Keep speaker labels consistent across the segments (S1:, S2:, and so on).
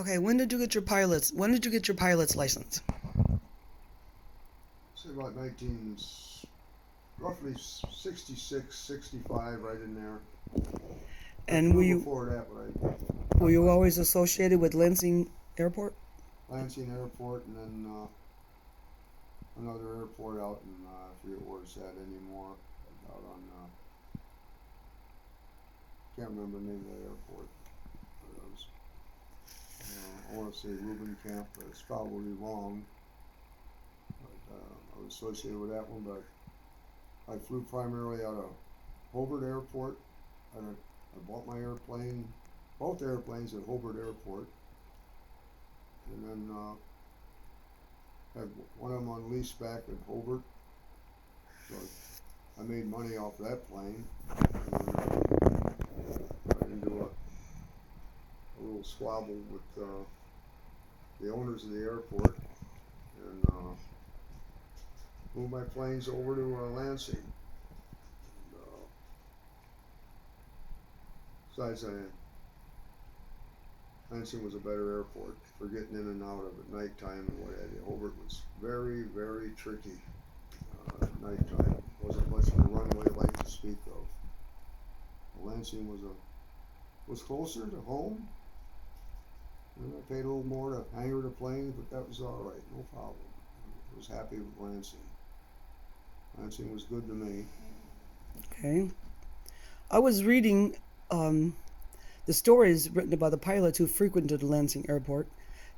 S1: Okay, when did you get your pilot's? When did you get your pilot's license?
S2: Say about roughly 66, 65, right in there. I
S1: And
S2: flew before that, but I
S1: were
S2: got
S1: you
S2: my
S1: always associated with Lansing Airport?
S2: Lansing Airport and then another airport out in, I forget where it's at anymore, out on, can't remember the name of the airport. But it was, I want to say Reuben Camp, but it's probably wrong. But I was associated with that one, but I flew primarily out of Hobart Airport. I bought my airplane, both airplanes at Hobart Airport, and then had one of them on lease back at Hobart. So I made money off that plane. And got into a little squabble with the owners of the airport and moved my planes over to Lansing. And, besides, Lansing was a better airport for getting in and out of at nighttime and what have you. Hobart was very, very tricky at nighttime. Wasn't much of a runway light to speak of. Lansing was closer to home. And I paid a little more to hangar the planes, but that was all right, no problem. I was happy with Lansing. Lansing was good to me.
S1: Okay. I was reading the stories written about the pilots who frequented Lansing Airport.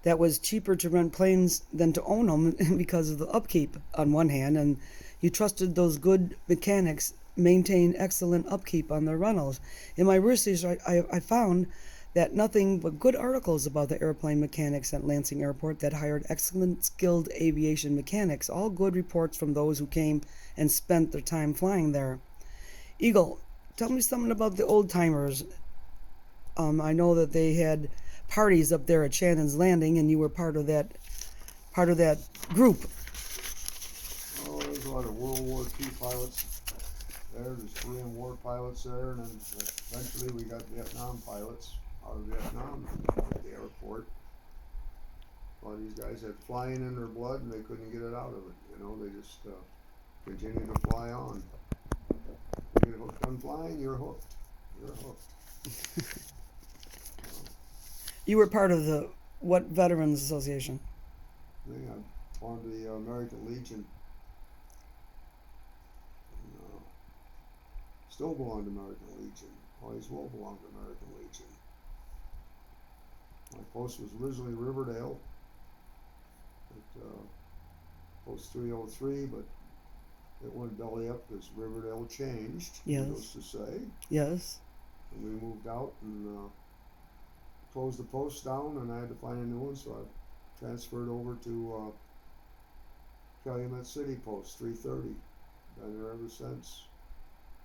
S1: That was cheaper to rent planes than to own them because of the upkeep on one hand, and you trusted those good mechanics maintain excellent upkeep on their rentals. In my research, I found that nothing but good articles about the airplane mechanics at Lansing Airport that hired excellent skilled aviation mechanics, all good reports from those who came and spent their time flying there. Eagle, tell me something about the old timers. I know that they had parties up there at Shannon's Landing, and you were part of that group.
S2: Oh, there's a lot of World War II pilots there. There's Korean War pilots there, and then eventually we got Vietnam pilots out of Vietnam at the airport. A lot of these guys had flying in their blood, and they couldn't get it out of it. They just continued to fly on. You get hooked on flying, you're hooked. You're hooked.
S1: You were part of the what Veterans Association?
S2: I belonged to the American Legion. And, still belong to American Legion. Always will belong to American Legion. My post was originally Riverdale at post 303, but it went belly up because Riverdale changed,
S1: Yes.
S2: needless to say.
S1: Yes.
S2: And we moved out and closed the post down, and I had to find a new one, so I transferred over to Calumet City Post 330. Been there ever since.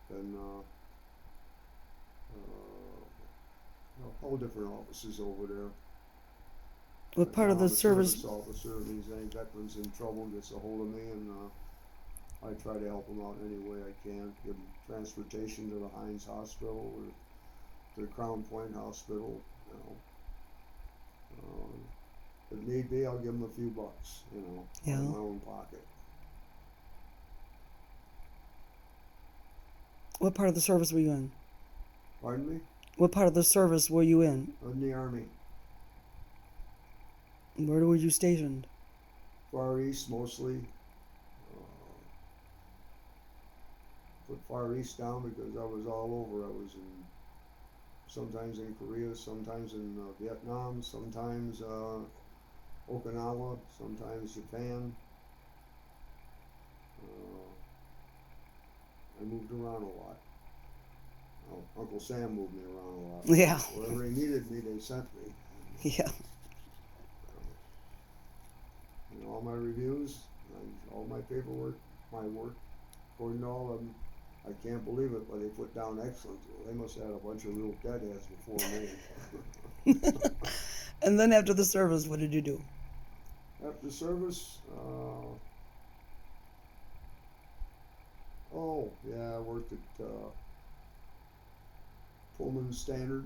S2: Been all different offices over there.
S1: What part of
S2: Now
S1: the
S2: I'm a
S1: service?
S2: officer. Means any veterans in trouble gets a hold of me, and I try to help them out any way I can. Give them transportation to the Hines Hospital or to the Crown Point Hospital. If need be, I'll give them a few bucks.
S1: Yeah.
S2: Out of my own pocket.
S1: What part of the service were you in?
S2: Pardon me?
S1: What part of the service were you in?
S2: In the Army.
S1: Where were you stationed?
S2: Far East mostly. Put Far East down because I was all over. I was sometimes in Korea, sometimes in Vietnam, sometimes Okinawa, sometimes Japan. I moved around a lot. Uncle Sam moved me around a lot.
S1: Yeah.
S2: Wherever he needed me, they sent me.
S1: Yeah.
S2: All my reviews, all my paperwork, my work, according to all of them, I can't believe it, but they put down excellent. Well, they must have had a bunch of real deadheads before me.
S1: And then after the service, what did you do?
S2: After service, I worked at Pullman Standard.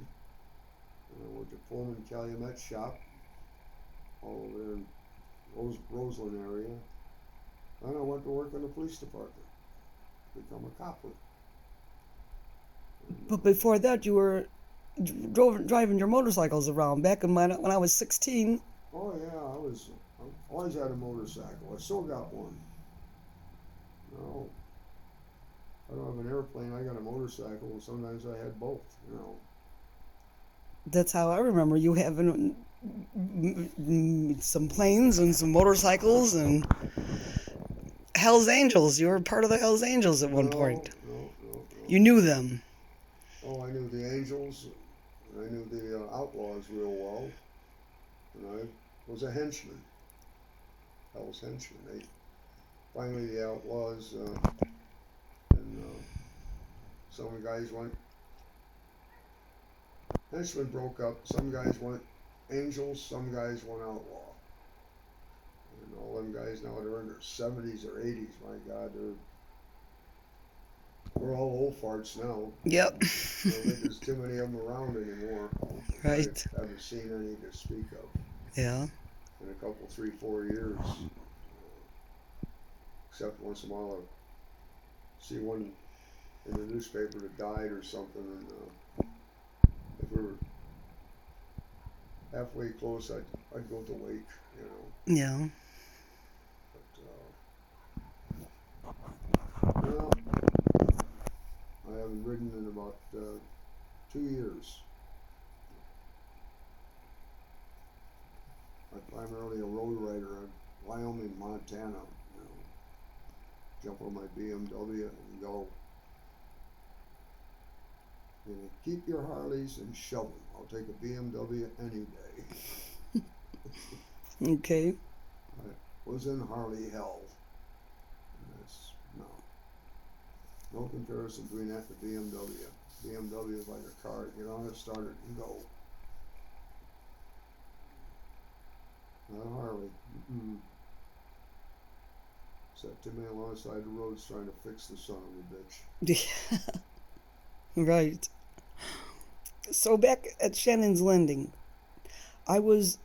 S2: I worked at Pullman Calumet shop all over there in Roseland area. Then I went to work in the police department, become a cop.
S1: But before that, you were driving your motorcycles around back in when I was 16.
S2: Oh yeah, I always had a motorcycle. I still got one. No, I don't have an airplane. I got a motorcycle, and sometimes I had both.
S1: That's how I remember you having some planes and some motorcycles and Hell's Angels. You were part of the Hell's Angels at one point.
S2: No.
S1: You knew them.
S2: Oh, I knew the Angels. I knew the Outlaws real well, and I was a henchman. Hell's henchman. Finally, the Outlaws and some guys went. Henchmen broke up. Some guys went Angels. Some guys went Outlaw. And all them guys now they're in their 70s or 80s. My God, we're all old farts now.
S1: Yep.
S2: I don't think there's too many of them around anymore.
S1: Right.
S2: I haven't seen any to speak of
S1: Yeah.
S2: in a couple, 3, 4 years. Except once in a while I see one in the newspaper that died or something. And if we were halfway close, I'd go to the lake,
S1: Yeah.
S2: But, well, I haven't ridden in about 2 years. I'm primarily a road rider in Wyoming, Montana. Jump on my BMW and go. Keep your Harleys and shove them. I'll take a BMW any day.
S1: Okay.
S2: I was in Harley hell. And that's no comparison between that and the BMW. BMW is like a car. Get on it, start it, and go. Not a Harley. Set too many alongside the roads trying to fix the son of a bitch.
S1: Yeah. Right. So back at Shannon's Landing, I was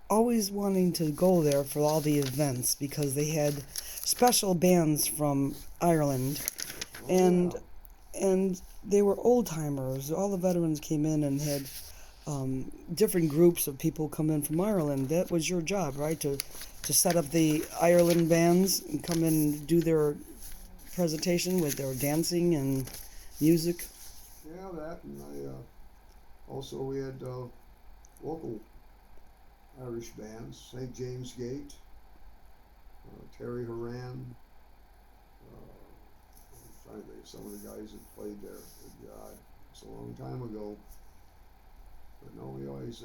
S1: always wanting to go there for all the events because they had special bands from Ireland, and they were old timers. All the veterans came in and had different groups of people come in from Ireland. That was your job, right? To set up the Ireland bands and come in and do their presentation with their dancing and music.
S2: Yeah, that, and also we had local Irish bands, St. James Gate, Terry Horan. I'm trying to think of some of the guys that played there. Good God, it's a long time ago. But no, we always,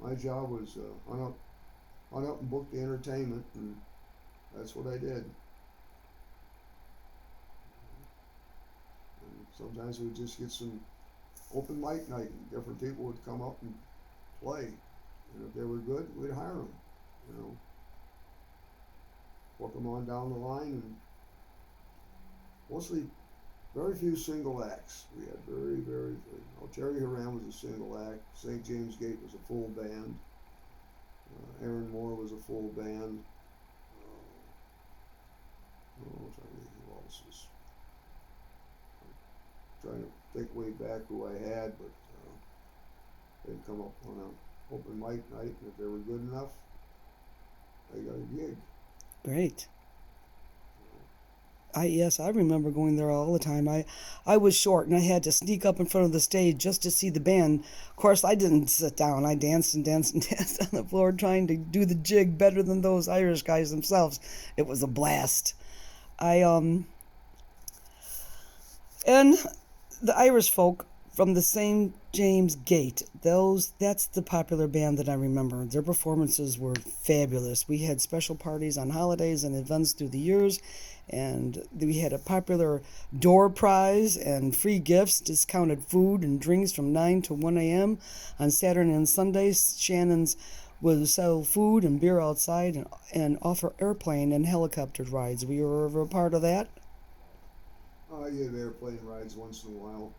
S2: my job was hunt up and book the entertainment, and that's what I did. And sometimes we'd just get some open mic night, and different people would come up and play. And if they were good, we'd hire them, Book them on down the line, and mostly very few single acts. We had very few. Terry Horan was a single act. St. James Gate was a full band. Aaron Moore was a full band. I'm trying to think who else is. I'm trying to think way back who I had, but they'd come up on an open mic night, and if they were good enough, they got a gig.
S1: Great. Yes, I remember going there all the time. I was short and I had to sneak up in front of the stage just to see the band. Of course, I didn't sit down. I danced and danced and danced on the floor trying to do the jig better than those Irish guys themselves. It was a blast. And the Irish folk from the St. James Gate, that's the popular band that I remember. Their performances were fabulous. We had special parties on holidays and events through the years, and we had a popular door prize and free gifts, discounted food and drinks from 9 to 1 a.m. On Saturday and Sundays. Shannon's would sell food and beer outside and offer airplane and helicopter rides. Were you ever a part of that?
S2: I get airplane rides once in a while.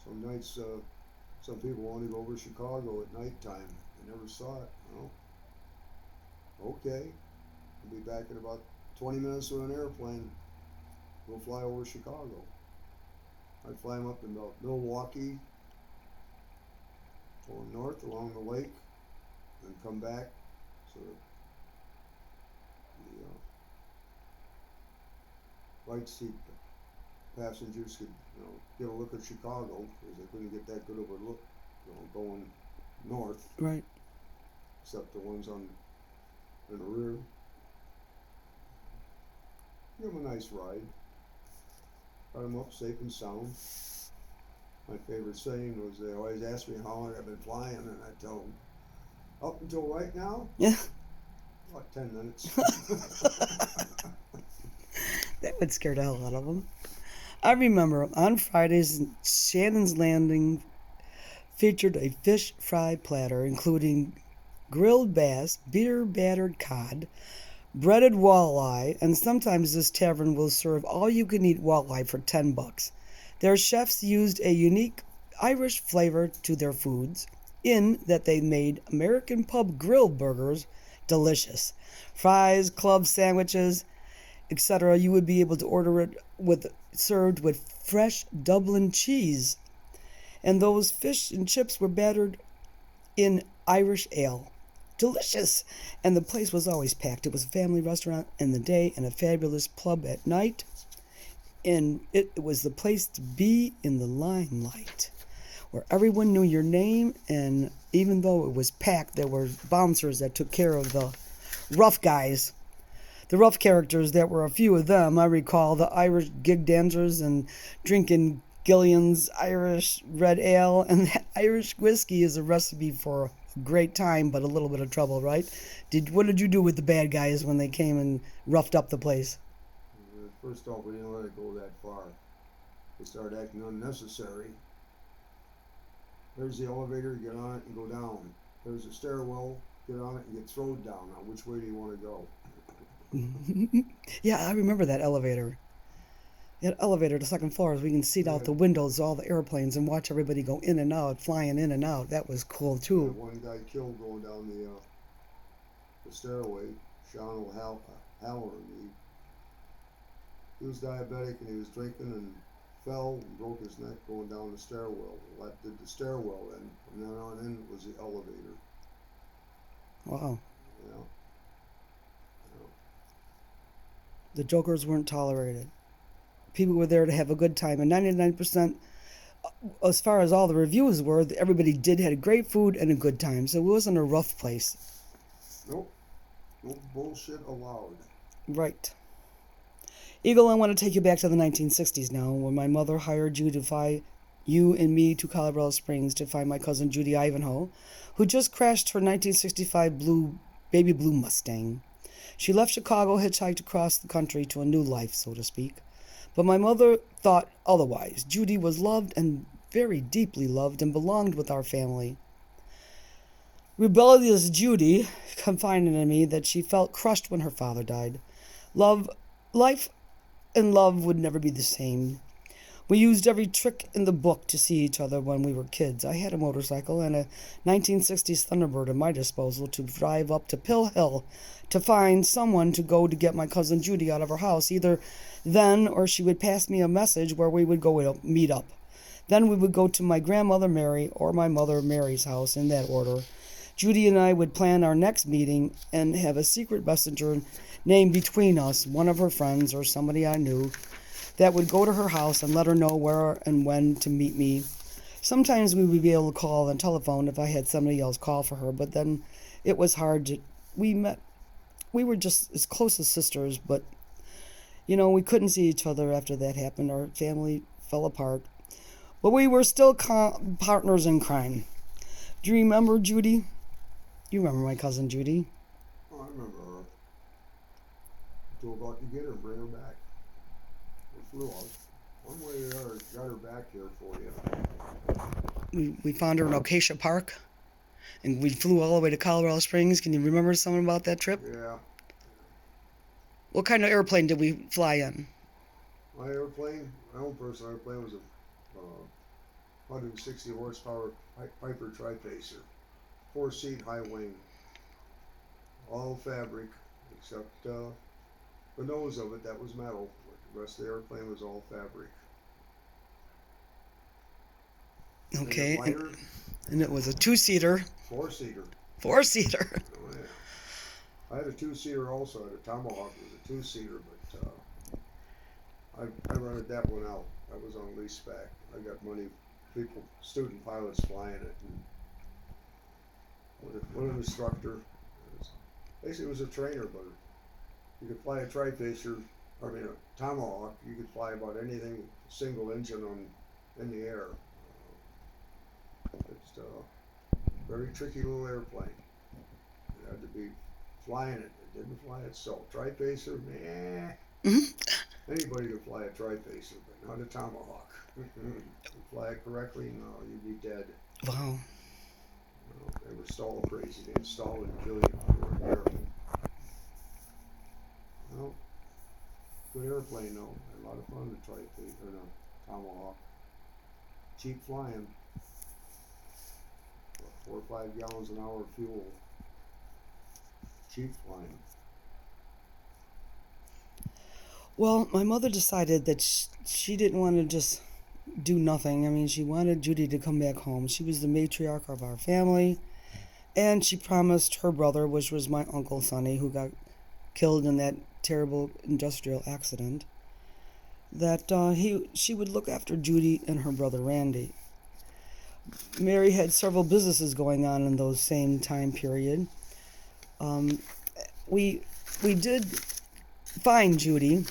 S2: Some nights Some people want to go over Chicago at nighttime. They never saw it. Well, okay. I'll be back in about 20 minutes with an airplane. We'll fly over Chicago. I'd fly them up in Milwaukee, going north along the lake, and come back so that the right seat passengers could, get a look at Chicago because they couldn't get that good of a look, going north,
S1: Right.
S2: except the ones in the rear. Give them a nice ride. Got them up safe and sound. My favorite saying was they always ask me how long I've been flying, and I tell them, up until right now,
S1: Yeah.
S2: about 10 minutes.
S1: That would scare the hell out of them. I remember on Fridays, Shannon's Landing featured a fish fry platter, including grilled bass, beer battered cod, breaded walleye, and sometimes this tavern will serve all-you-can-eat walleye for $10. Their chefs used a unique Irish flavor to their foods, in that they made American pub grill burgers delicious. Fries, club sandwiches, etc. You would be able to order it served with fresh Dublin cheese. And those fish and chips were battered in Irish ale. Delicious! And the place was always packed. It was a family restaurant in the day and a fabulous pub at night. And it was the place to be in the limelight, where everyone knew your name, and even though it was packed, there were bouncers that took care of the rough guys. The rough characters, that were a few of them. I recall the Irish gig dancers and drinking Gillian's Irish red ale, and that Irish whiskey is a recipe for a great time, but a little bit of trouble, right? What did you do with the bad guys when they came and roughed up the place?
S2: First off, we didn't let it go that far. They started acting unnecessary. There's the elevator, get on it and go down. There's a stairwell, get on it and get thrown down. Now, which way do you want to go?
S1: Yeah, I remember that elevator. That elevator, the second floor, we can see out the windows all the airplanes and watch everybody go in and out, flying in and out. That was cool too.
S2: One guy killed going down the stairway. Sean O'Halloran. He was diabetic and he was drinking and fell and broke his neck going down the stairwell. That did the stairwell in. From then on in was the elevator.
S1: Wow.
S2: Yeah.
S1: The jokers weren't tolerated. People were there to have a good time, and 99%, as far as all the reviews were, everybody had great food and a good time, so it wasn't a rough place.
S2: Nope. No bullshit allowed.
S1: Right. Eagle, I want to take you back to the 1960s now, when my mother hired you to fly you and me to Colorado Springs to find my cousin Judy Ivanov, who just crashed her 1965 baby blue Mustang. She left Chicago, hitchhiked across the country to a new life, so to speak. But my mother thought otherwise. Judy was loved, and very deeply loved, and belonged with our family. Rebellious Judy confided in me that she felt crushed when her father died. Life and love would never be the same. We used every trick in the book to see each other when we were kids. I had a motorcycle and a 1960s Thunderbird at my disposal to drive up to Pill Hill to find someone to go to get my cousin Judy out of her house, either then or she would pass me a message where we would go meet up. Then we would go to my grandmother Mary or my mother Mary's house, in that order. Judy and I would plan our next meeting and have a secret messenger named between us, one of her friends or somebody I knew, that would go to her house and let her know where and when to meet me. Sometimes we would be able to call on telephone if I had somebody else call for her, but then it was hard. We were just as close as sisters, but, we couldn't see each other after that happened. Our family fell apart. But we were still partners in crime. Do you remember Judy? You remember my cousin Judy?
S2: Oh, I remember her. I told about to get her and bring her back. We flew out. One way or the other, got her back here for you.
S1: We found her in Acacia Park, and we flew all the way to Colorado Springs. Can you remember something about that trip?
S2: Yeah.
S1: What kind of airplane did we fly in?
S2: My own personal airplane was a 160 horsepower Piper Tri-Pacer, 4-seat high wing, all fabric except the nose of it, that was metal. The rest of the airplane was all fabric.
S1: Okay.
S2: And lighter,
S1: And it was a 2-seater.
S2: 4-seater.
S1: 4-seater.
S2: Oh yeah. I had a 2-seater also. I had a Tomahawk. It was a 2-seater, but I rented that one out. I was on lease back. I got money, people, student pilots flying it, and with an instructor. Basically, it was a trainer, but you could fly a Tri-Pacer, I mean a Tomahawk. You could fly about anything, single engine in the air. It's a very tricky little airplane. You had to be flying it. It didn't fly itself. Tri-Pacer, nah. Anybody could fly a Tri-Pacer, but not a Tomahawk. You fly it correctly, no, you'd be dead.
S1: Wow.
S2: They were stall crazy. They'd stall and kill you if you weren't careful. Well, good airplane though. Had a lot of fun to Tri-Pacer, or no, Tomahawk. Cheap flying. 4 or 5 gallons an hour of fuel. Cheap flying.
S1: Well, my mother decided that she didn't want to just do nothing. I mean, she wanted Judy to come back home. She was the matriarch of our family, and she promised her brother, which was my Uncle Sonny, who got killed in that terrible industrial accident, that she would look after Judy and her brother Randy. Mary had several businesses going on in those same time period. We did find Judy,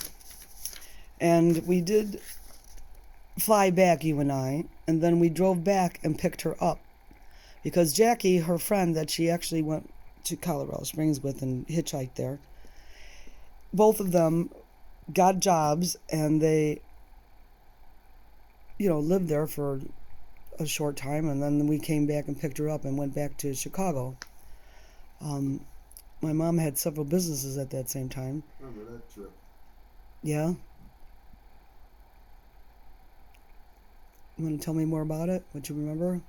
S1: and we did fly back, you and I, and then we drove back and picked her up because Jackie, her friend that she actually went to Colorado Springs with and hitchhiked there, both of them got jobs, and they lived there for a short time, and then we came back and picked her up and went back to Chicago. My mom had several businesses at that same time.
S2: Remember that trip?
S1: Yeah? You want to tell me more about it? What you remember?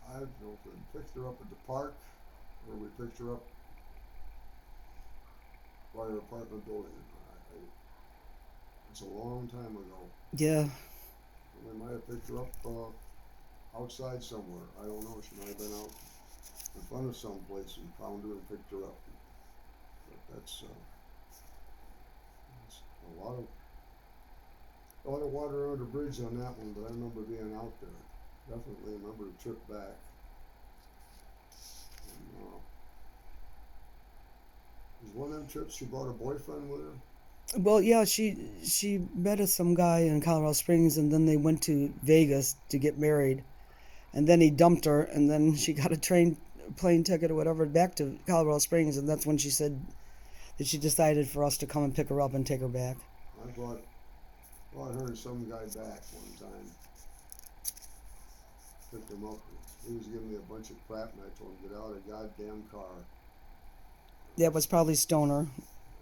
S2: I don't know if we picked her up at the park or we picked her up by her apartment building. It's a long time ago.
S1: Yeah.
S2: We might have picked her up outside somewhere. I don't know. She might have been out in front of some place and found her and picked her up. But that's a lot of water under the bridge on that one, but I remember being out there. Definitely remember the trip back. And, was one of them trips she brought a boyfriend with her?
S1: Well, yeah, she met some guy in Colorado Springs, and then they went to Vegas to get married, and then he dumped her, and then she got a plane ticket or whatever back to Colorado Springs, and that's when she said that she decided for us to come and pick her up and take her back.
S2: I brought her and some guy back one time. Picked him up. He was giving me a bunch of crap, and I told him, get out of the goddamn car.
S1: That was probably Stoner.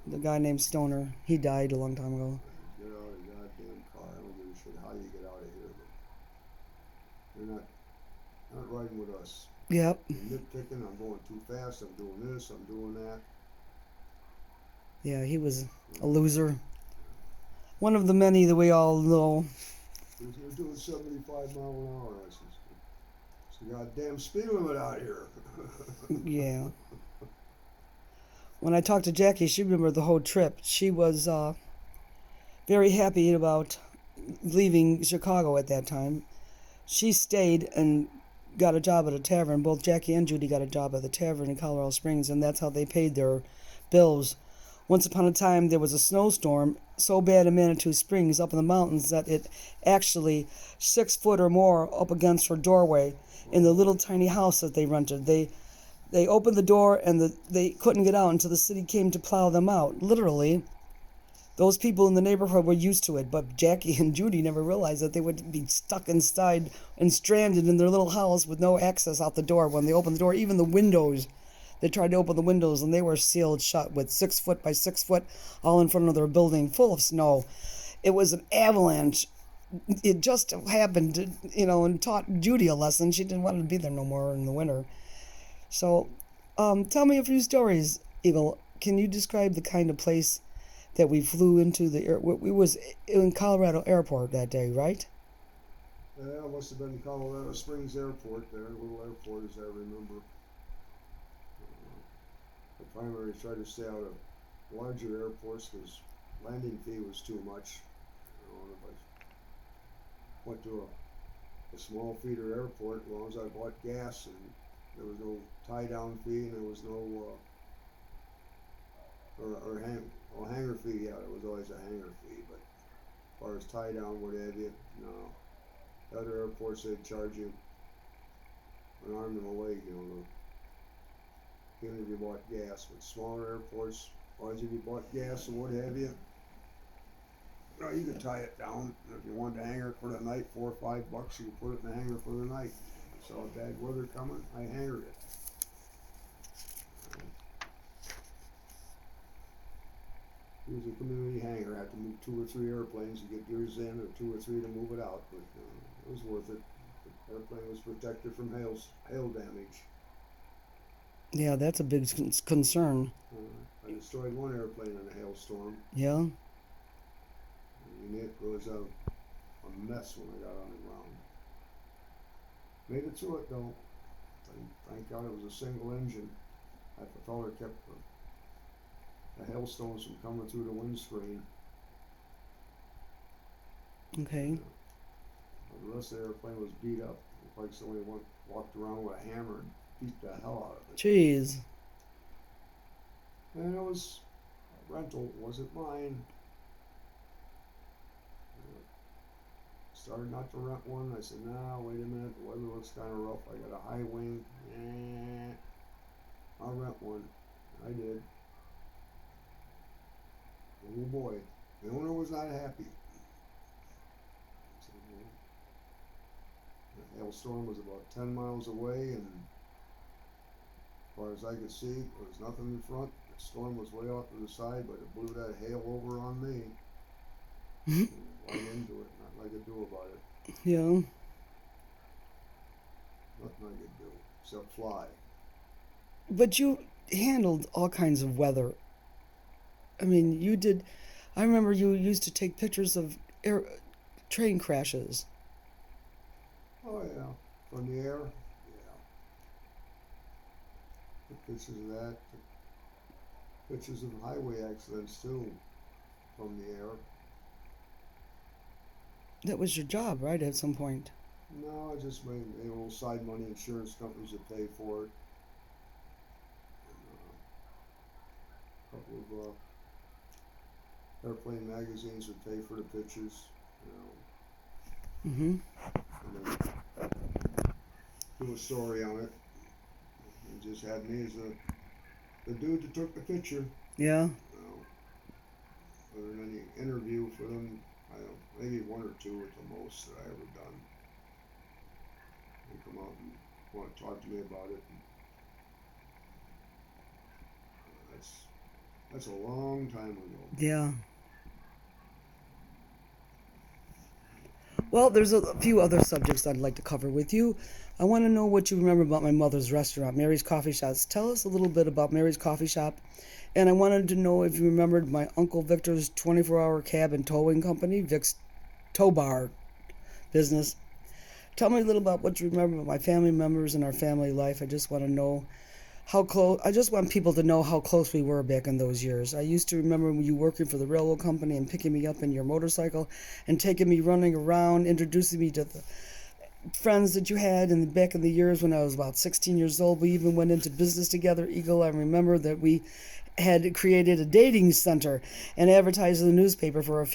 S1: The guy named Stoner. He died a long time ago.
S2: Get out of the goddamn car. I don't give a shit how you get out of here, but you're not riding with us.
S1: Yep.
S2: You're nitpicking, I'm going too fast, I'm doing this, I'm doing that.
S1: Yeah, he was a loser. One of the many that we all know.
S2: You're doing 75 miles an hour. I said, it's the goddamn speed limit out here.
S1: Yeah. When I talked to Jackie, she remembered the whole trip. She was very happy about leaving Chicago at that time. She stayed and got a job at a tavern. Both Jackie and Judy got a job at the tavern in Colorado Springs, and that's how they paid their bills. Once upon a time, there was a snowstorm so bad in Manitou Springs up in the mountains that it actually 6 foot or more up against her doorway in the little tiny house that they rented. They opened the door and they couldn't get out until the city came to plow them out. Literally, those people in the neighborhood were used to it, but Jackie and Judy never realized that they would be stuck inside and stranded in their little house with no access out the door. When they opened the door, even the windows, they tried to open the windows and they were sealed shut with 6 foot by 6 foot all in front of their building full of snow. It was an avalanche it just happened to, and taught Judy a lesson. She didn't want to be there no more in the winter. So, tell me a few stories, Eagle. Can you describe the kind of place that we flew into the air? We was in Colorado Airport that day, right?
S2: Yeah, it must have been Colorado Springs Airport there, little airport as I remember. The primary tried to stay out of larger airports because landing fee was too much. And if I went to a small feeder airport, as long as I bought gas and there was no tie down fee and there was no hangar fee. Yeah, there was always a hangar fee, but as far as tie down, what have you, no. Other airports they'd charge you an arm and a leg, even if you bought gas. But smaller airports, as long as if you bought gas and what have you, you could tie it down. And if you wanted to hang it for the night, $4 or $5, you could put it in the hangar for the night. Saw bad weather coming, I hangared it. It was a community hangar. I had to move 2 or 3 airplanes to get yours in, or 2 or 3 to move it out. But it was worth it. The airplane was protected from hail damage.
S1: Yeah, that's a big concern.
S2: I destroyed one airplane in a hailstorm.
S1: Yeah.
S2: And it was a mess when I got on the ground. Made it through it though. Thank God it was a single engine. The feller kept the hailstones from coming through the windscreen.
S1: Okay.
S2: The rest of the airplane was beat up. Looked like somebody walked around with a hammer and beat the hell out of it.
S1: Jeez.
S2: And it was a rental, it wasn't mine. Started not to rent one. I said, nah, wait a minute, the weather looks kind of rough. I got a high wing. I'll rent one. I did. Oh boy, the owner was not happy. So, the hailstorm was about 10 miles away, and as far as I could see, there was nothing in front. The storm was way off to the side, but it blew that hail over on me. Right into it, nothing I could do about it.
S1: Yeah.
S2: Nothing I could do, except fly.
S1: But you handled all kinds of weather. I mean, you did. I remember you used to take pictures of train crashes.
S2: Oh yeah, from the air. Yeah. Took pictures of that. Took pictures of highway accidents too, from the air.
S1: That was your job, right? At some point.
S2: No, I just made a little side money. Insurance companies would pay for it. And, a couple of airplane magazines would pay for the pictures.
S1: Mm-hmm.
S2: And then do a story on it. They just had me as the dude that took the picture.
S1: Yeah.
S2: Other than any interview for them, I don't know, maybe 1 or 2 at the most that I ever done. They come out and want to talk to me about it. And, that's a long time ago.
S1: Yeah. Well, there's a few other subjects I'd like to cover with you. I want to know what you remember about my mother's restaurant, Mary's Coffee Shop. Tell us a little bit about Mary's Coffee Shop. And I wanted to know if you remembered my Uncle Victor's 24-hour cab and towing company, Vic's Tow Bar business. Tell me a little about what you remember about my family members and our family life. I just want to know how close. I just want people to know how close we were back in those years. I used to remember you working for the railroad company and picking me up in your motorcycle and taking me running around, introducing me to the friends that you had back in the years when I was about 16 years old. We even went into business together, Eagle. I remember that we had created a dating center and advertised in the newspaper for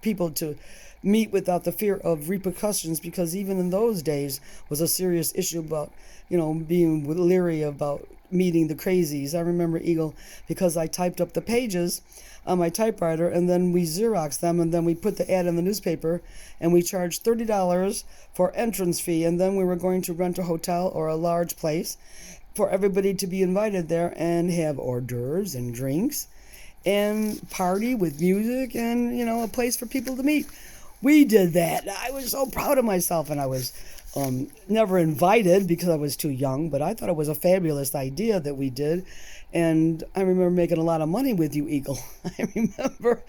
S1: people to meet without the fear of repercussions, because even in those days was a serious issue about, being leery about meeting the crazies. I remember, Eagle, because I typed up the pages on my typewriter and then we Xeroxed them and then we put the ad in the newspaper and we charged $30 for entrance fee, and then we were going to rent a hotel or a large place for everybody to be invited there and have hors d'oeuvres and drinks and party with music and, a place for people to meet. We did that. I was so proud of myself, and I was never invited because I was too young, but I thought it was a fabulous idea that we did. And I remember making a lot of money with you, Eagle. I remember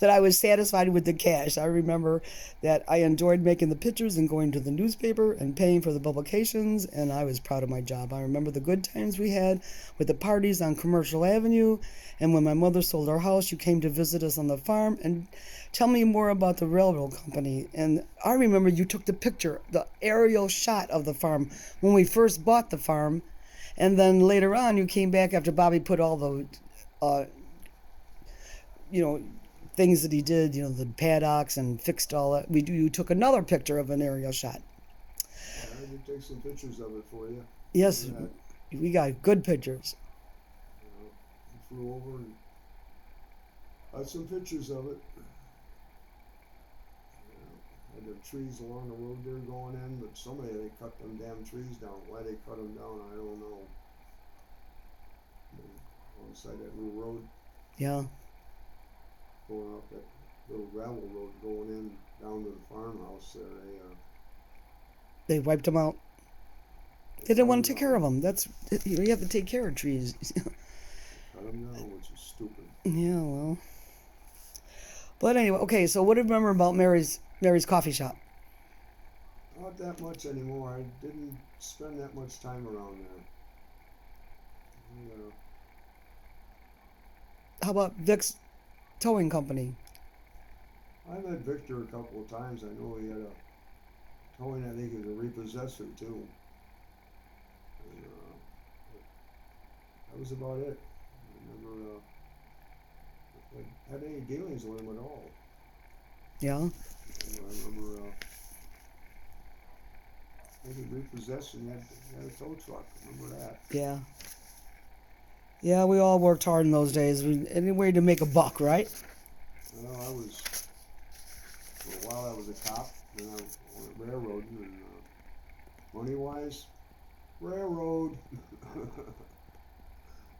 S1: that I was satisfied with the cash. I remember that I enjoyed making the pictures and going to the newspaper and paying for the publications, and I was proud of my job. I remember the good times we had with the parties on Commercial Avenue, and when my mother sold our house, you came to visit us on the farm. And tell me more about the railroad company. And I remember you took the picture, the aerial shot of the farm when we first bought the farm. And then later on, you came back after Bobby put all the, uh, you know, things that he did, the paddocks and fixed all that. You took another picture of an aerial shot.
S2: I did take some pictures of it for you.
S1: Yes,
S2: Remember that?
S1: we got good pictures.
S2: We flew over and had some pictures of it. Had the trees along the road there going in, but somebody they cut them damn trees down. Why they cut them down, I don't know. Alongside that little road
S1: Yeah,
S2: going up that little gravel road going in down to the farmhouse there,
S1: they wiped them out. They
S2: they
S1: didn't
S2: cut
S1: want
S2: them
S1: to take
S2: down.
S1: care of them. You have to take care of trees.
S2: Cut them down, which is stupid.
S1: Yeah, well. But anyway, okay. So what do you remember about Mary's coffee shop?
S2: Not that much anymore. I didn't spend that much time around there.
S1: How about Vic's towing company?
S2: I met Victor a couple of times. I know he had a towing. I think he was a repossessor too. And, that was about it. I never had any dealings with him at all.
S1: Yeah,
S2: I remember I think he repossessed and he had a tow truck. Remember that?
S1: yeah. Yeah, we all worked hard in those days. Any way to make a buck, right?
S2: Well, for a while I was a cop, then I went railroading, and money-wise, railroad.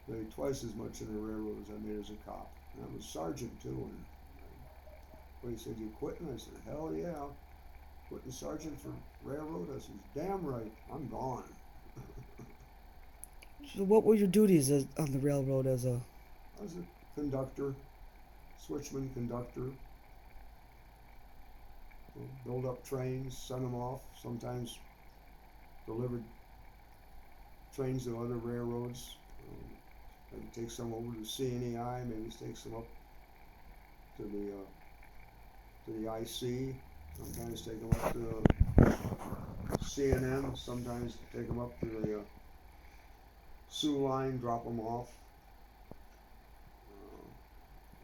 S2: Made twice as much in the railroad as I made as a cop. And I was sergeant too, and he said, "You quitting?" I said, "Hell yeah. Quitting sergeant for railroad?" I said, "Damn right, I'm gone."
S1: So what were your duties on the railroad as a...
S2: I was a conductor, switchman conductor. Build up trains, send them off, sometimes delivered trains to other railroads. Maybe take some over to CNEI, maybe take some up to the IC, sometimes take them up to CNM, sometimes take them up to the Sioux line, drop them off,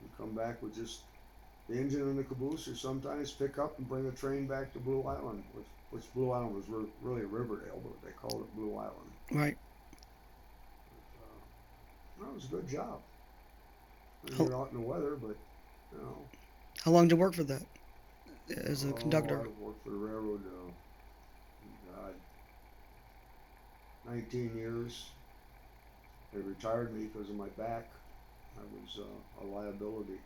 S2: and come back with just the engine and the caboose, or sometimes pick up and bring the train back to Blue Island, which Blue Island was really Riverdale, but they called it Blue Island.
S1: Right.
S2: That was a good job.
S1: How,
S2: You're out in the weather, but you know.
S1: how long did you work for that as a conductor?
S2: I worked for the railroad, God, 19 years. They retired me because of my back. I was a liability.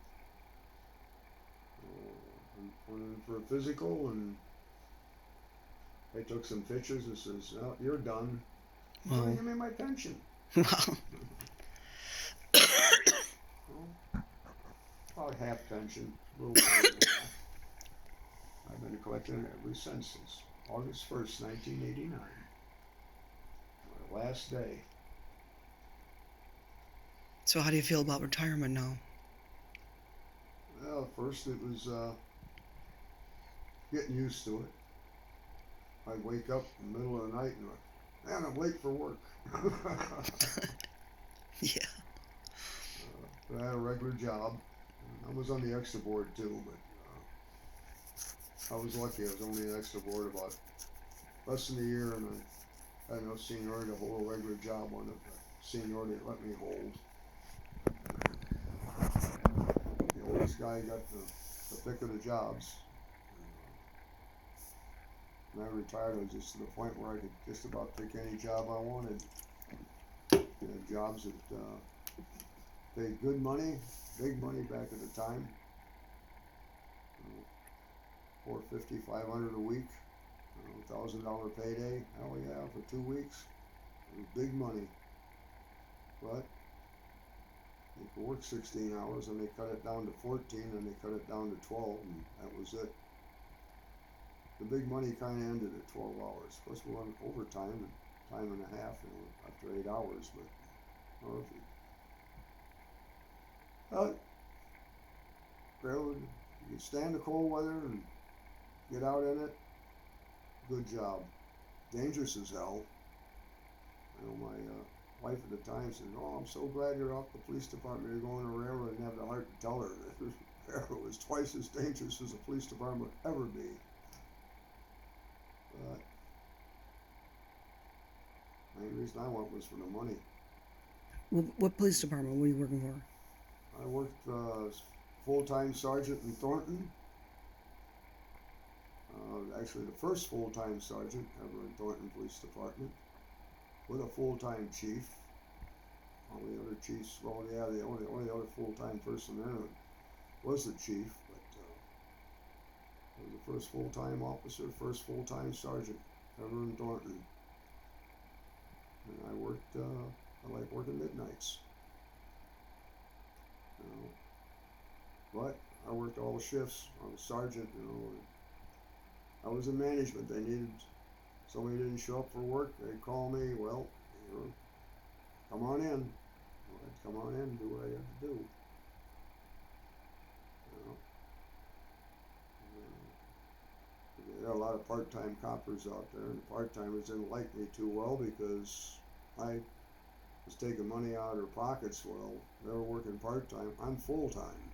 S2: Went in for a physical, and they took some pictures and says, "Oh, you're done."
S1: Wow.
S2: Give me my pension.
S1: Wow.
S2: Well, about half pension, a little more than half. I've been collecting it ever since August 1st, 1989. My last day.
S1: So how do you feel about retirement now?
S2: Well, first it was getting used to it. I'd wake up in the middle of the night and man, I'm late for work.
S1: Yeah.
S2: But I had a regular job. I was on the extra board too, but I was lucky. I was only an extra board about less than a year, and I had enough seniority to hold a regular job on it. But seniority let me hold. The oldest guy got the pick of the jobs. When I retired, I was just to the point where I could just about pick any job I wanted. Jobs that paid good money, big money back at the time. $450, $500 a week, $1,000 payday. Hell yeah, for 2 weeks, it was big money. But you could work 16 hours, and they cut it down to 14, and they cut it down to 12, and that was it. The big money kind of ended at 12 hours. Plus we went overtime and time and a half, after 8 hours. But or if you can stand the cold weather and get out in it, good job. Dangerous as hell. I know my wife at the time said, "Oh, I'm so glad you're off the police department. You're going to railroad," and have the heart to tell her that railroad was twice as dangerous as a police department would ever be. But the main reason I went was for the money.
S1: What police department were you working for?
S2: I worked full-time sergeant in Thornton. Actually, the first full-time sergeant ever in Thornton Police Department, with a full-time chief. All the other chiefs, well, yeah, the only other full-time person there was the chief, but I was the first full-time officer, first full-time sergeant ever in Thornton. And I worked, I like working midnights. But I worked all the shifts. I was sergeant, I was in management. They needed, somebody didn't show up for work, they'd call me, well, come on in. I'd come on in and do what I had to do. There are a lot of part-time coppers out there, and the part-timers didn't like me too well because I was taking money out of their pockets. Well, they were working part-time. I'm full-time,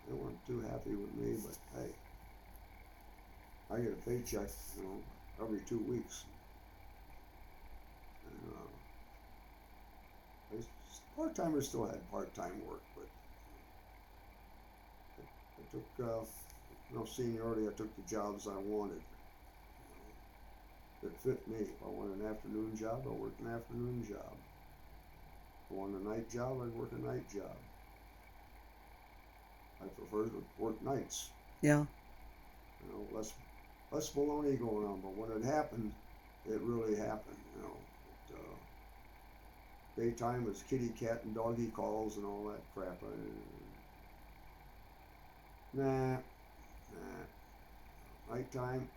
S2: They weren't too happy with me, but hey, I get a paycheck, every 2 weeks. And, part-timers still had part-time work, but I took, seniority. I took the jobs I wanted, that fit me. If I wanted an afternoon job, I worked an afternoon job. If I wanted a night job, I'd work a night job. I prefer to work nights.
S1: Yeah.
S2: Less baloney going on, but when it happened, it really happened. Daytime was kitty cat and doggy calls and all that crap. Nah. Nighttime,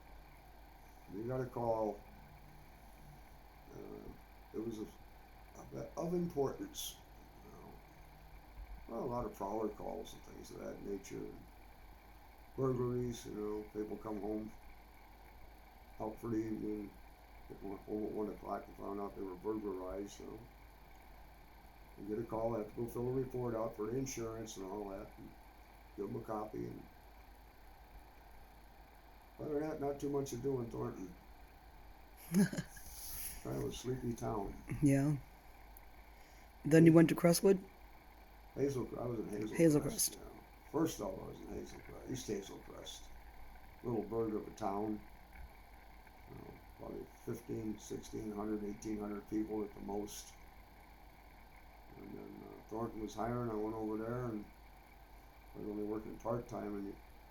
S2: you got a call. It was of importance. Well, a lot of prowler calls and things of that nature. Burglaries, people come home out for the evening, over at 1 o'clock and found out they were burglarized. So you get a call, I have to go fill a report out for the insurance and all that, and give them a copy. And other than that, not too much to do in Thornton. Kind of a sleepy town.
S1: Yeah. Then you went to Crestwood?
S2: I was in
S1: Hazelcrest.
S2: First off, I was in Hazelcrest, East Hazelcrest. Little burg of a town. Probably 1,600, 1,800 people at the most. And then Thornton was hiring. I went over there, and I was only working part-time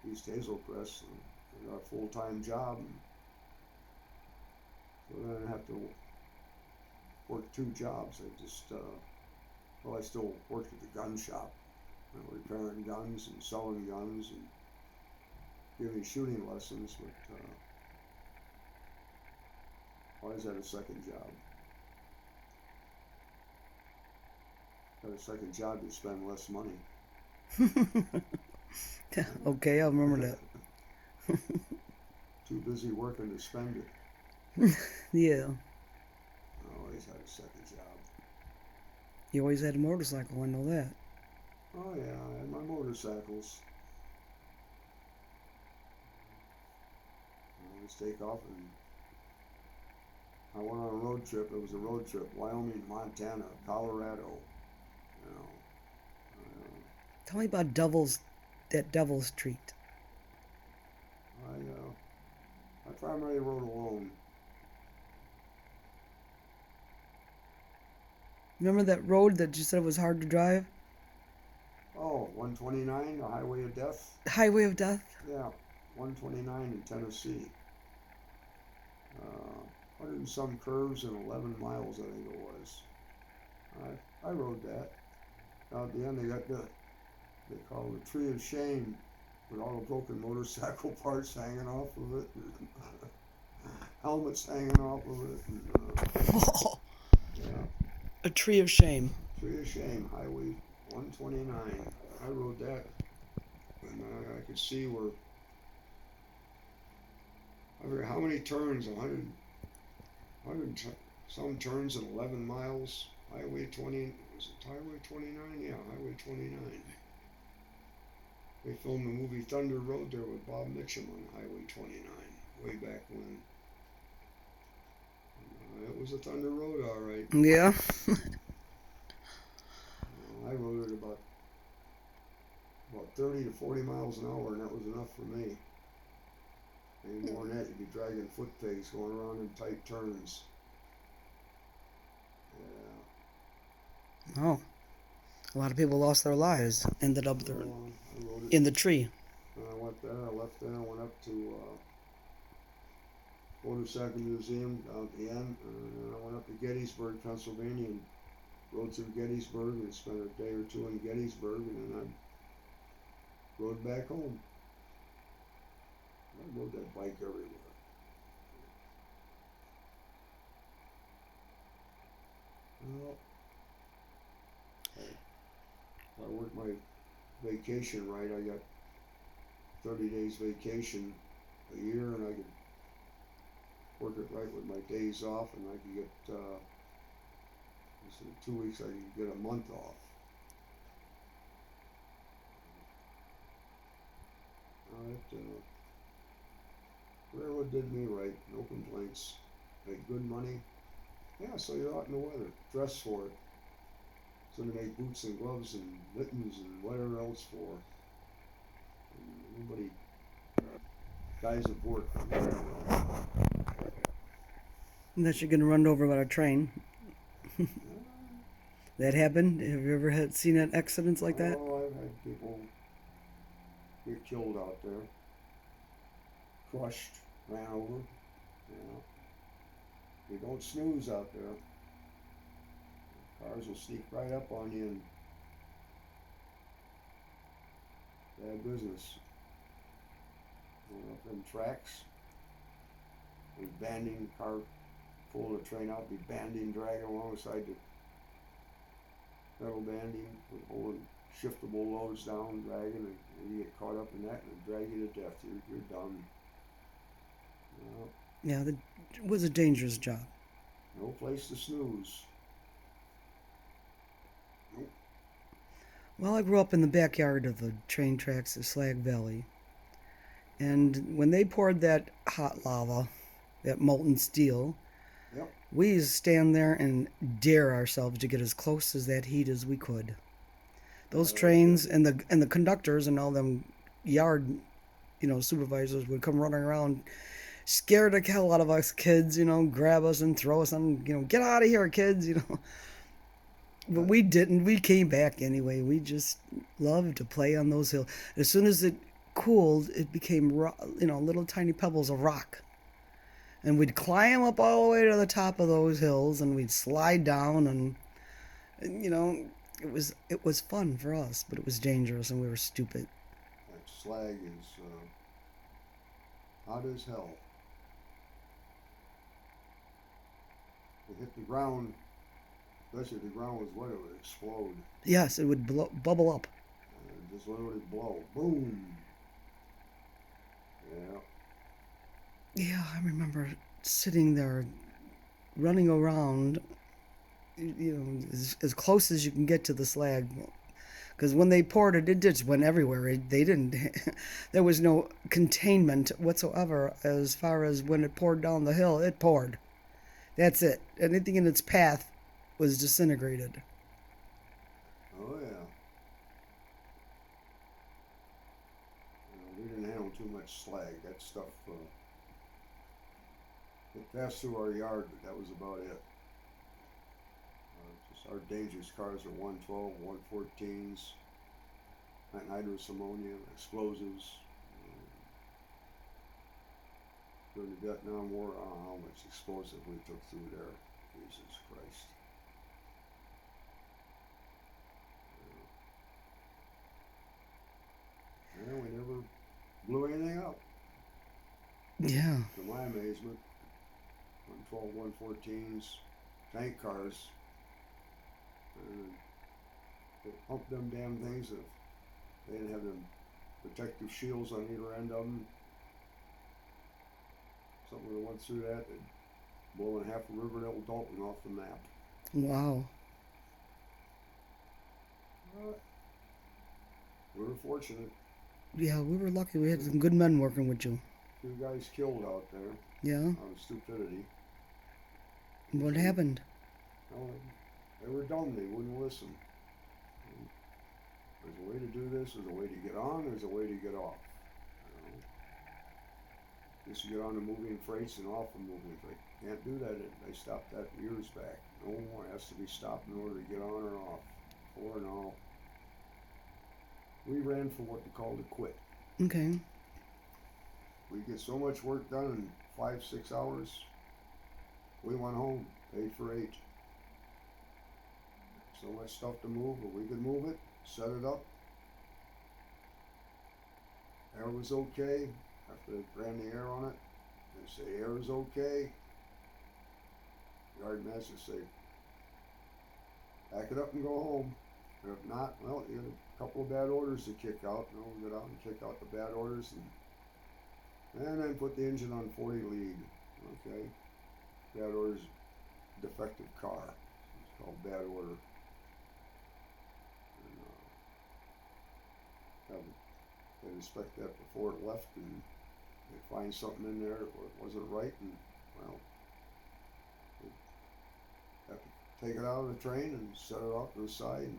S2: in East Hazelcrest. And I got a full-time job. And so then I didn't have to work 2 jobs. I still worked at the gun shop, repairing guns and selling guns and giving shooting lessons, but always had a second job. Had a second job to spend less money.
S1: Okay, I'll remember that.
S2: Too busy working to spend it.
S1: Yeah.
S2: I always had a second job.
S1: You always had a motorcycle, I know that.
S2: Oh yeah, I had my motorcycles. I always take off, and I went on a road trip. It was a road trip: Wyoming, Montana, Colorado.
S1: Tell me about that Devil's Treat.
S2: I primarily rode alone.
S1: Remember that road that you said was hard to drive?
S2: Oh, 129, the Highway of Death?
S1: Highway of Death.
S2: Yeah, 129 in Tennessee. 100 and some curves and 11 miles, I think it was. I rode that. Now at the end, they call it the Tree of Shame with all the broken motorcycle parts hanging off of it, and helmets hanging off of it, and yeah,
S1: A tree of shame.
S2: Tree of Shame, Highway 129. I rode that, and I could see where, I forget how many turns, 100 some turns and 11 miles. Highway 20, was it Highway 29? Yeah, Highway 29. They filmed the movie Thunder Road there with Bob Mitchum on Highway 29 way back when. It was a Thunder Road, all right.
S1: Yeah.
S2: I rode it about 30 to 40 miles an hour, and that was enough for me. Any more than that, you'd be dragging foot pegs going around in tight turns. Yeah.
S1: Oh. A lot of people lost their lives. Ended up
S2: I rode it.
S1: in the tree.
S2: I went there. I left there. I went up to Motorcycle Museum down at the end, and I went up to Gettysburg, Pennsylvania, and rode through Gettysburg and spent a day or two in Gettysburg, and then I rode back home. I rode that bike everywhere. Well, if I worked my vacation right, I got 30 days vacation a year, and I could work it right with my days off, and I could get, instead of 2 weeks, I could get a month off. Railroad did me right, no complaints. Made good money. Yeah, so you're out in the weather, dress for it. So they make boots and gloves and mittens and whatever else for. And nobody, guys at work.
S1: Unless you're getting run over by a train. That happened? Have you ever seen accidents like that?
S2: Oh, I've had people get killed out there. Crushed, ran over. Yeah. You don't snooze out there. Cars will sneak right up on you and bad business. Up them tracks. Be banding, car pull the train out, be banding, dragging alongside the metal banding, pulling shiftable loads down, dragging, and you get caught up in that and drag you to death. You're done.
S1: Yeah, it was a dangerous job.
S2: No place to snooze. Nope.
S1: Well, I grew up in the backyard of the train tracks of Slag Valley. And when they poured that hot lava, that molten steel,
S2: Yep.
S1: we used to stand there and dare ourselves to get as close as that heat as we could. Those trains and the conductors and all them yard, supervisors would come running around, scare the hell out of us kids, grab us and throw us on, get out of here, kids, But we didn't. We came back anyway. We just loved to play on those hills. As soon as it cooled, it became, little tiny pebbles of rock. And we'd climb up all the way to the top of those hills, and we'd slide down, and it was fun for us, but it was dangerous, and we were stupid.
S2: That slag is hot as hell. It hit the ground, especially if the ground was wet, it would explode.
S1: Yes, it would bubble up.
S2: Just let it blow. Boom. Yeah.
S1: Yeah, I remember sitting there, running around, as close as you can get to the slag. Because when they poured it, it just went everywhere. They didn't. There was no containment whatsoever as far as when it poured down the hill. It poured. That's it. Anything in its path was disintegrated.
S2: Oh yeah. We didn't handle too much slag. That stuff. It passed through our yard, but that was about it. Just our dangerous cars are 112, 114s. anhydrous ammonia, explosives. During the Vietnam War, I don't know how much explosive we took through there. Jesus Christ. Yeah, we never blew anything up,
S1: Yeah.
S2: to my amazement. 112, 114s, tank cars. And they pumped them damn things. If they didn't have them protective shields on either end of them, something would have went through that, they'd blowing half of Riverdale Dalton off the map.
S1: Wow.
S2: But we were fortunate.
S1: Yeah, we were lucky. We had some good men working with you.
S2: 2 guys killed out there
S1: Yeah.
S2: out of stupidity.
S1: What happened?
S2: Well, they were dumb. They wouldn't listen. There's a way to do this. There's a way to get on. There's a way to get off. Just to get on the moving freights and off the moving freight. Can't do that. They stopped that years back. No more. It has to be stopped in order to get on or off. Or no. We ran for what they called a quit.
S1: Okay.
S2: We get so much work done in 5, 6 hours. We went home, paid for 8. So much stuff to move, but we could move it, set it up. Air was okay. After they ran the air on it, they say air is okay. Yard master say, pack it up and go home. Or if not, well, you had a couple of bad orders to kick out. You know, we'll get out and kick out the bad orders and then put the engine on 40 lead. Okay. Bad orders, defective car. It's called bad order. And, they'd inspect that before it left, and they'd find something in there that wasn't right, and well, they'd have to take it out of the train and set it off to the side and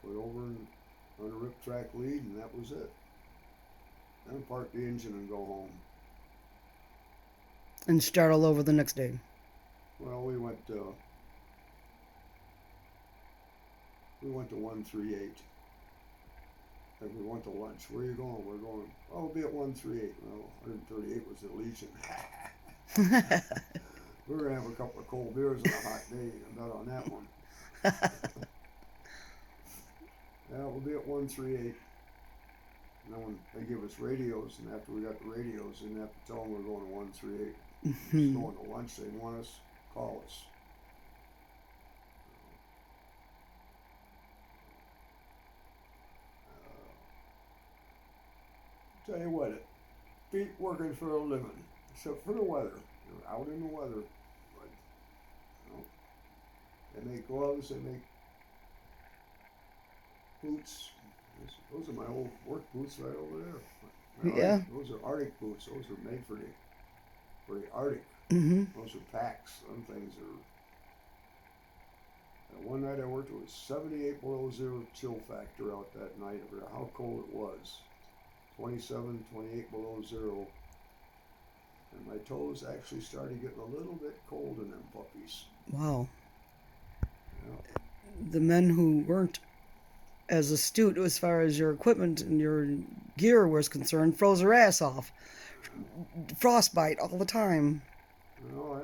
S2: put it over on a rip track lead, and that was it. Then park the engine and go home.
S1: And start all over the next day.
S2: Well, we went to 138. And we went to lunch. Where are you going? We're going, oh, we'll be at 138. Well, 138 was the Legion. We were going to have a couple of cold beers on a hot day. I bet on that one. Yeah, we'll be at 138. And then when they give us radios, and after we got the radios, they didn't have to tell them we're going to 138. Just going to lunch. They want us, call us. Tell you what, feet working for a living, except for the weather. You're out in the weather. But, you know, they make gloves, they make boots. Those are my old work boots right over there.
S1: Yeah.
S2: Those are Arctic boots. Those are made for the Arctic.
S1: Mm-hmm.
S2: Those are packs. Some things are. One night I worked, it was 78 below zero chill factor out that night. I forgot how cold it was. 27, 28 below zero. And my toes actually started getting a little bit cold in them puppies.
S1: Wow.
S2: Yeah.
S1: The men who weren't as astute as far as your equipment and your gear was concerned froze their ass off. Frostbite all the time.
S2: Well,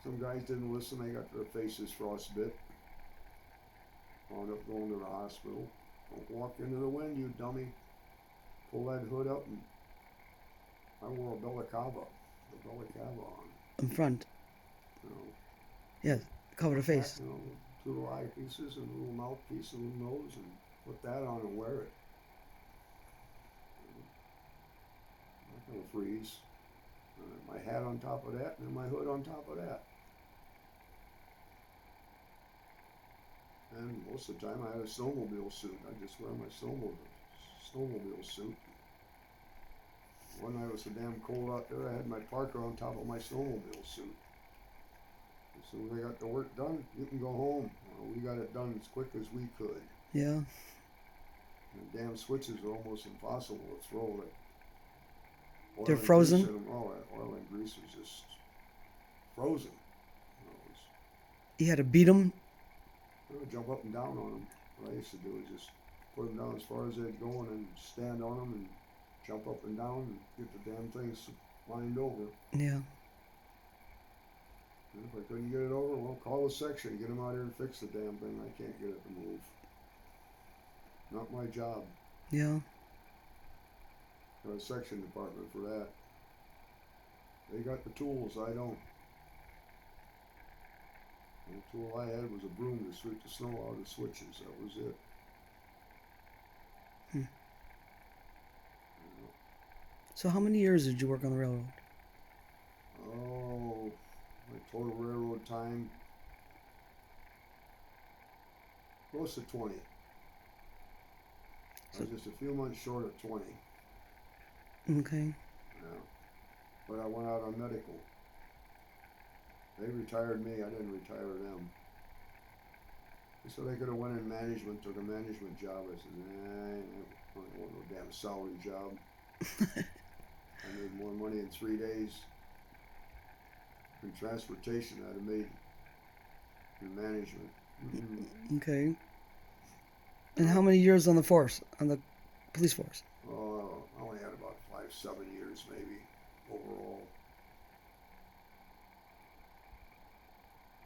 S2: some guys didn't listen. They got their faces frostbit. Wound up going to the hospital. Don't walk into the wind, you dummy. Pull that hood up, and I wore a balaclava on.
S1: In front.
S2: You know,
S1: Yeah, cover the face.
S2: you know, 2 little eyepieces and a little mouthpiece and a little nose, and put that on and wear it. I'm not gonna freeze. My hat on top of that, and then my hood on top of that. And most of the time I had a snowmobile suit. I just wear my snowmobile suit. One night it was so damn cold out there, I had my parka on top of my snowmobile suit. As soon as I got the work done, you can go home. Well, we got it done as quick as we could.
S1: Yeah.
S2: And the damn switches are almost impossible to throw. Oil
S1: They're
S2: and
S1: frozen?
S2: grease in 'em. Oh, that oil and grease was just frozen. You know, it was,
S1: You had to beat them.
S2: I would jump up and down on them. What I used to do is just put them down as far as they'd go and then stand on them and jump up and down and get the damn things lined over.
S1: Yeah.
S2: And if I couldn't get it over, well, call the section, get them out here and fix the damn thing. I can't get it to move. Not my job.
S1: Yeah.
S2: Got a section department for that. They got the tools, I don't. The only tool I had was a broom to sweep the snow out of the switches. That was it.
S1: Hmm. So how many years did you work on the railroad?
S2: Oh, my total railroad time, close to 20. I was just a few months short of 20.
S1: Okay.
S2: Yeah. But I went out on medical. They retired me, I didn't retire them. They said I could have went in management, took a management job. I said, nah, I don't want no damn salary job. I made more money in 3 days in transportation than I'd have made in management. Mm-hmm.
S1: Okay. And how many years on the force, on the police force?
S2: I only had about 5-7 years maybe overall.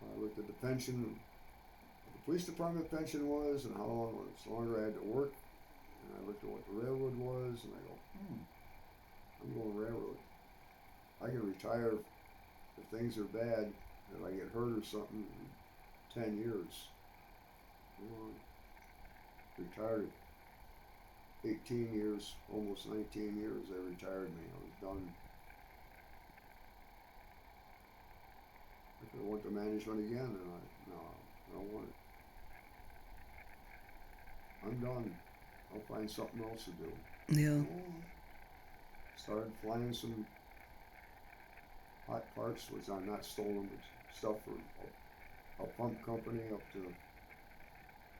S2: I looked at the pension, what the police department pension was, and how long it's longer I had to work. And I looked at what the railroad was, and I go, I'm going railroad. I can retire if things are bad, if I get hurt or something, in 10 years. Retired at 18 years, almost 19 years. They retired me. I was done. I could have went to management again, and I don't want it. I'm done. I'll find something else to do.
S1: Yeah.
S2: Started flying some hot parts, which I'm not stolen, but stuff for a pump company up to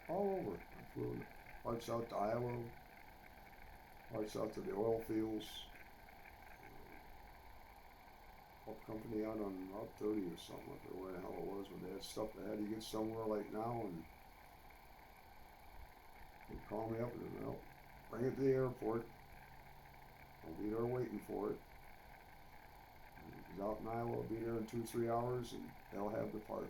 S2: all over. I flew parts out to Iowa, parts out to the oil fields. Pump company out on Route 30 or something, I forget where the hell it was, but they had stuff they had to get somewhere like now, and they call me up and said, well, bring it to the airport. I'll be there waiting for it. It's out in Iowa, I'll be there in 2-3 hours, and they'll have the part.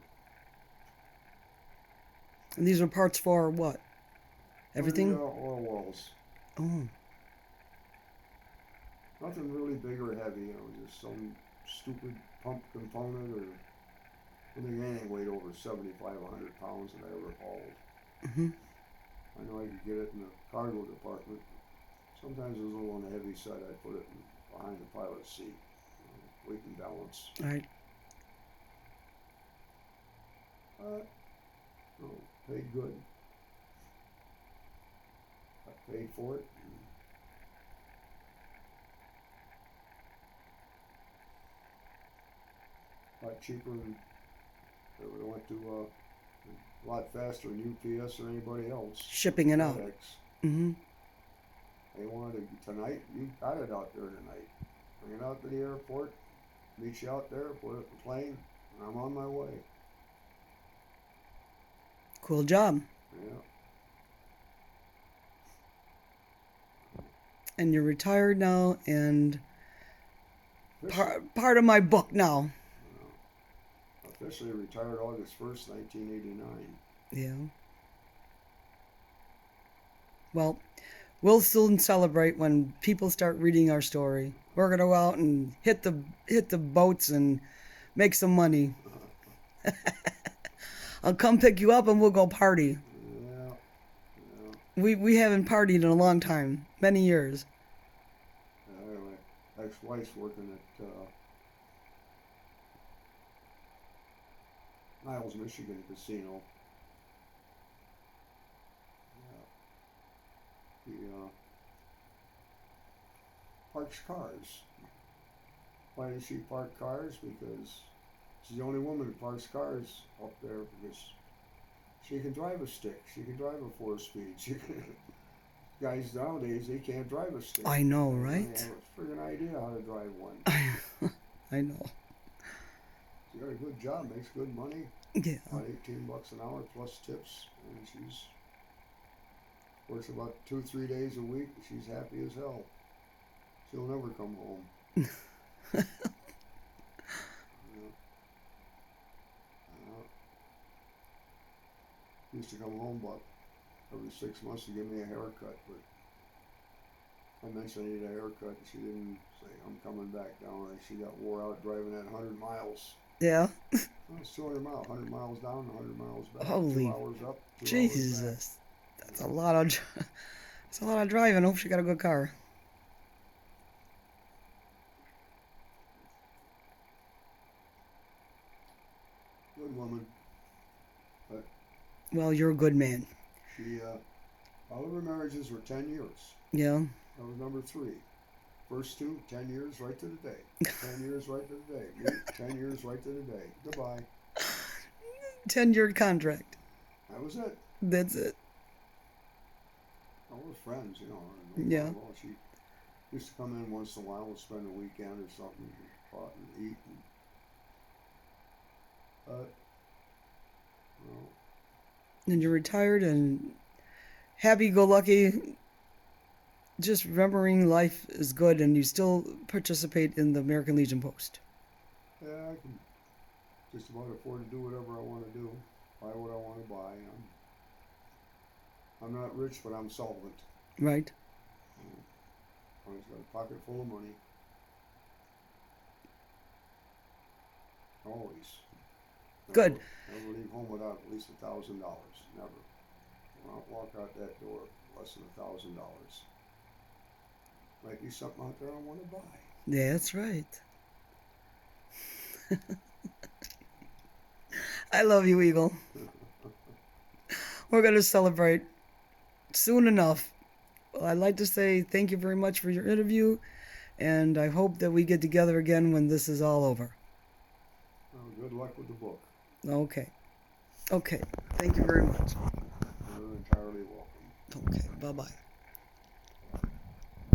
S1: And these are parts for what? Everything?
S2: For the, oil wells.
S1: Oh.
S2: Nothing really big or heavy, just some stupid pump component or anything weighed over 75, 100 pounds that I ever hauled.
S1: Mm-hmm.
S2: I know I could get it in the cargo department. Sometimes it was a little on the heavy side. I put it behind the pilot's seat, weight and balance.
S1: All right.
S2: Paid good. I paid for it. A lot cheaper than they went to a lot faster than UPS or anybody else.
S1: Shipping it out. Mm-hmm.
S2: They wanted it tonight. You got it out there tonight. Bring it out to the airport. Meet you out there. Put it in the plane, and I'm on my way.
S1: Cool job.
S2: Yeah.
S1: And you're retired now, and part of my book now.
S2: Officially retired August 1st, 1989.
S1: Yeah. Well, we'll soon celebrate when people start reading our story. We're gonna go out and hit the boats and make some money. I'll come pick you up and we'll go party.
S2: Yeah.
S1: We haven't partied in a long time, many years.
S2: My ex-wife's working at Niles, Michigan casino. He parks cars. Why does she park cars? Because she's the only woman who parks cars up there, because she can drive a stick. She can drive a 4-speed. She can, guys nowadays, they can't drive a stick.
S1: I know, right?
S2: They have a friggin' idea how to drive one.
S1: I know.
S2: She got a good job, makes good money.
S1: Yeah.
S2: About $18 an hour plus tips, and she's Works about 2-3 days a week. She's happy as hell. She'll never come home. Yeah. Used to come home about every 6 months to give me a haircut, but I mentioned I needed a haircut, and she didn't say, I'm coming back down. And she got wore out driving that 100 miles.
S1: Yeah.
S2: Well, it's 200 miles. 100 miles down, 100 miles back.
S1: Holy
S2: 2 hours up, 2 hours back.
S1: Jesus. That's a lot of that's a lot of driving. Hope she got a good car.
S2: Good woman. But
S1: Well, you're a good man.
S2: she, all of her marriages were 10 years.
S1: Yeah.
S2: That was number 3. First 2, 10 years right to the day. 10 years right to the day. Me, 10 years right to the day. Goodbye.
S1: 10-year contract.
S2: That was it.
S1: That's it.
S2: All we're friends, you know.
S1: Yeah.
S2: Well, she used to come in once in a while and spend a weekend or something, and talk and eat. Well,
S1: And you're retired and happy-go-lucky. Just remembering life is good, and you still participate in the American Legion Post.
S2: yeah, I can just about afford to do whatever I want to do, buy what I want to buy. I'm not rich, but I'm solvent.
S1: Right?
S2: Always got a pocket full of money. Always.
S1: Good.
S2: Never leave home without at least $1,000. Never. I don't walk out that door with less than $1,000. Might be something out there I want to buy.
S1: Yeah, that's right. I love you, Eagle. We're going to celebrate soon enough. Well, I'd like to say thank you very much for your interview, and I hope that we get together again when this is all over.
S2: Well, good luck with the book.
S1: Okay. Okay. Thank you very much.
S2: You're entirely welcome.
S1: Okay. Bye-bye.